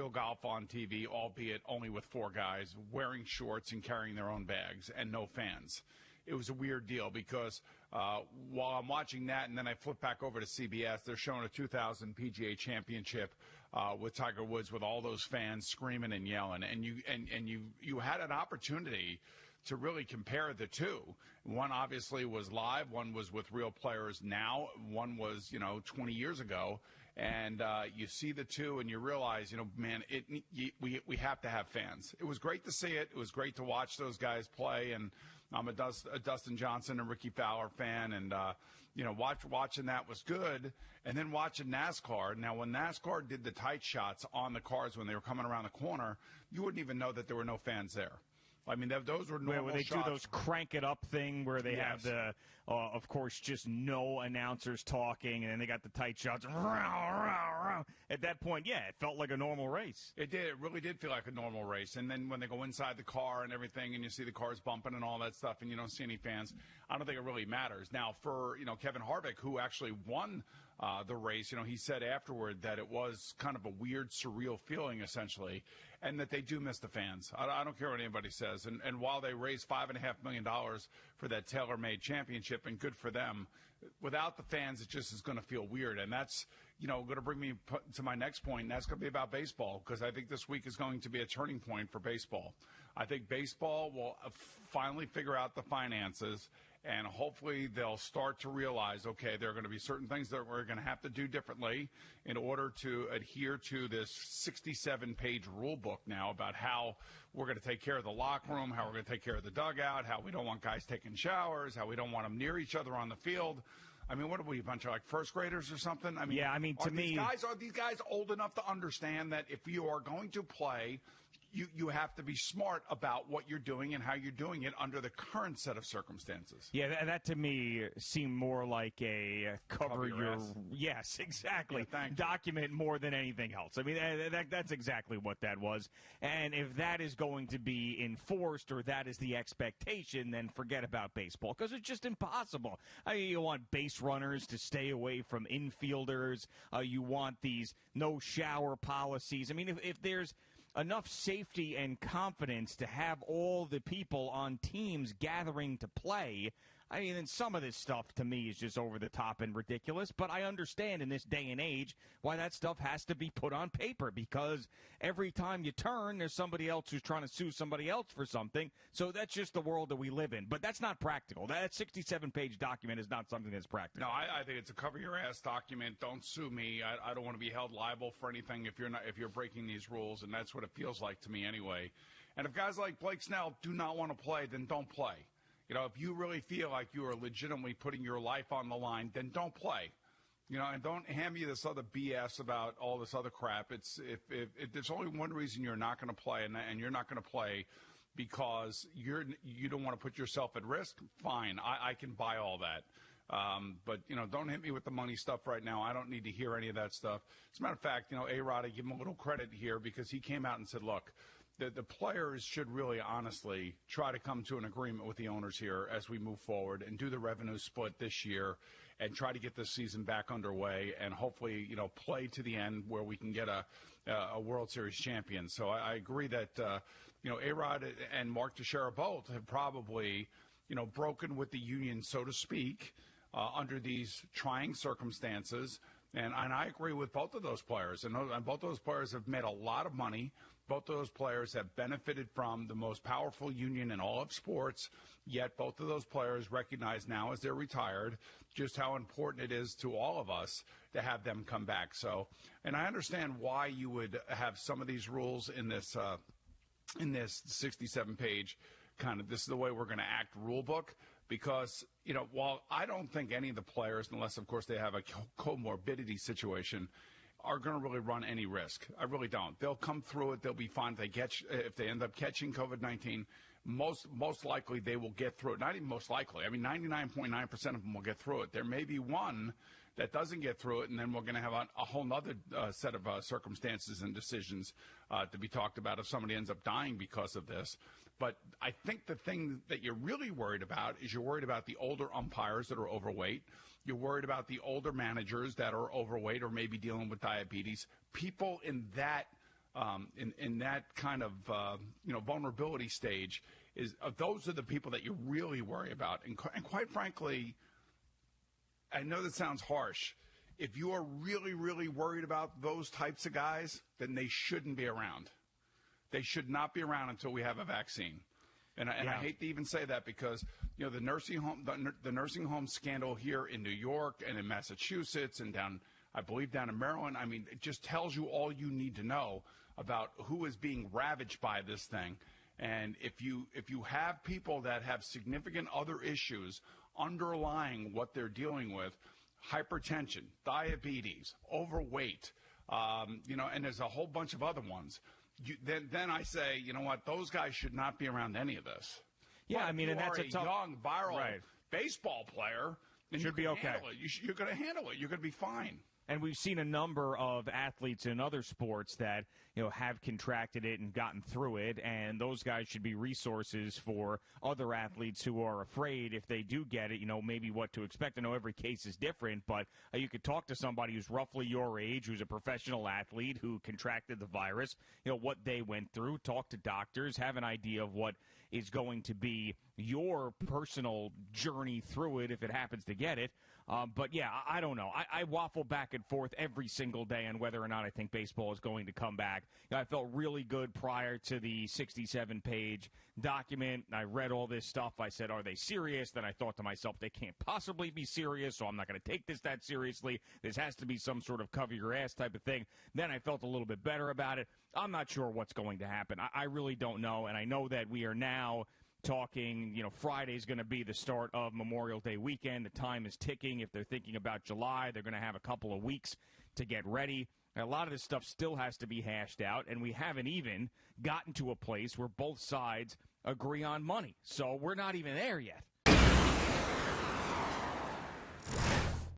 real golf on TV, albeit only with 4 guys wearing shorts and carrying their own bags and no fans. It was a weird deal because while I'm watching that and then I flip back over to CBS, they're showing a 2000 PGA Championship with Tiger Woods with all those fans screaming and yelling, and you had an opportunity to really compare the two. One obviously was live, one was with real players now, one was 20 years ago, and you see the two and you realize man, we have to have fans. It was great to see it. It was great to watch those guys play, and I'm a Dustin Johnson and Ricky Fowler fan, and watching that was good. And then watching NASCAR. Now, when NASCAR did the tight shots on the cars when they were coming around the corner, you wouldn't even know that there were no fans there. I mean, those were normal where they shots. do those crank it up thing where they have the, of course, just no announcers talking, and then they got the tight shots. At that point, it felt like a normal race. It did. It really did feel like a normal race. And then when they go inside the car and everything, and you see the cars bumping and all that stuff, and you don't see any fans, I don't think it really matters. Now, for Kevin Harvick, who actually won the race, he said afterward that it was kind of a weird, surreal feeling, essentially, and that they do miss the fans. I don't care what anybody says. And while they raised $5.5 million for that tailor-made championship, and good for them, without the fans, it just is going to feel weird. And that's, going to bring me to my next point, and that's going to be about baseball, because I think this week is going to be a turning point for baseball. I think baseball will finally figure out the finances, and hopefully they'll start to realize, okay, there are going to be certain things that we're going to have to do differently in order to adhere to this 67-page rule book now about how we're going to take care of the locker room, how we're going to take care of the dugout, how we don't want guys taking showers, how we don't want them near each other on the field. I mean, what are we, a bunch of first graders or something? I mean, to me, are these guys old enough to understand that if you are going to play, you have to be smart about what you're doing and how you're doing it under the current set of circumstances? Yeah, that to me seemed more like a cover your yes, exactly. Yeah, document more than anything else. I mean, that's exactly what that was. And if that is going to be enforced, or that is the expectation, then forget about baseball, because it's just impossible. I mean, you want base runners to stay away from infielders. You want these no shower policies. I mean, if there's enough safety and confidence to have all the people on teams gathering to play, I mean, then some of this stuff to me is just over the top and ridiculous, but I understand in this day and age why that stuff has to be put on paper, because every time you turn, there's somebody else who's trying to sue somebody else for something, so that's just the world that we live in. But that's not practical. That 67-page document is not something that's practical. No, I think it's a cover-your-ass document. Don't sue me. I don't want to be held liable for anything if you're breaking these rules, and that's what it feels like to me anyway. And if guys like Blake Snell do not want to play, then don't play. If you really feel like you are legitimately putting your life on the line, then don't play. And don't hand me this other BS about all this other crap. If there's only one reason you're not going to play, and you're not going to play because you don't want to put yourself at risk, fine. I can buy all that. But don't hit me with the money stuff right now. I don't need to hear any of that stuff. As a matter of fact, A-Rod, I give him a little credit here, because he came out and said, look, the players should really honestly try to come to an agreement with the owners here as we move forward and do the revenue split this year and try to get this season back underway and hopefully, play to the end where we can get a World Series champion. So I agree that, A-Rod and Mark Teixeira both have probably, broken with the union, so to speak, under these trying circumstances. And I agree with both of those players. And both of those players have made a lot of money. Both of those players have benefited from the most powerful union in all of sports. Yet both of those players recognize now, as they're retired, just how important it is to all of us to have them come back. So, and I understand why you would have some of these rules in this 67-page kind of this is the way we're going to act rule book. Because, while I don't think any of the players, unless, of course, they have a comorbidity situation, are going to really run any risk. I really don't. They'll come through it. They'll be fine. If they end up catching COVID-19, most likely they will get through it. Not even most likely. I mean, 99.9% of them will get through it. There may be one that doesn't get through it, and then we're going to have a whole other set of circumstances and decisions to be talked about if somebody ends up dying because of this. But I think the thing that you're really worried about is you're worried about the older umpires that are overweight. You're worried about the older managers that are overweight or maybe dealing with diabetes. People in that in that kind of vulnerability stage, those are the people that you really worry about. And quite frankly, I know that sounds harsh. If you are really, really worried about those types of guys, then they shouldn't be around. They should not be around until we have a vaccine. And I hate to even say that because the nursing home scandal here in New York and in Massachusetts and I believe down in Maryland. I mean, it just tells you all you need to know about who is being ravaged by this thing. And if you have people that have significant other issues underlying what they're dealing with, hypertension, diabetes, overweight, and there's a whole bunch of other ones. Then I say, you know what, those guys should not be around any of this. Yeah, but I mean, and that's a tough, young, viral baseball player. Then should be okay. You're going to handle it. You're going to be fine. And we've seen a number of athletes in other sports that, have contracted it and gotten through it, and those guys should be resources for other athletes who are afraid if they do get it, maybe what to expect. I know every case is different, but you could talk to somebody who's roughly your age, who's a professional athlete who contracted the virus, what they went through, talk to doctors, have an idea of what is going to be your personal journey through it if it happens to get it. But, yeah, I don't know. I waffle back and forth every single day on whether or not I think baseball is going to come back. I felt really good prior to the 67-page document. I read all this stuff. I said, are they serious? Then I thought to myself, they can't possibly be serious, so I'm not going to take this that seriously. This has to be some sort of cover-your-ass type of thing. Then I felt a little bit better about it. I'm not sure what's going to happen. I really don't know, and I know that we are now talking, Friday's going to be the start of Memorial Day weekend. The time is ticking. If they're thinking about July, they're going to have a couple of weeks to get ready. A lot of this stuff still has to be hashed out, and we haven't even gotten to a place where both sides agree on money. So we're not even there yet.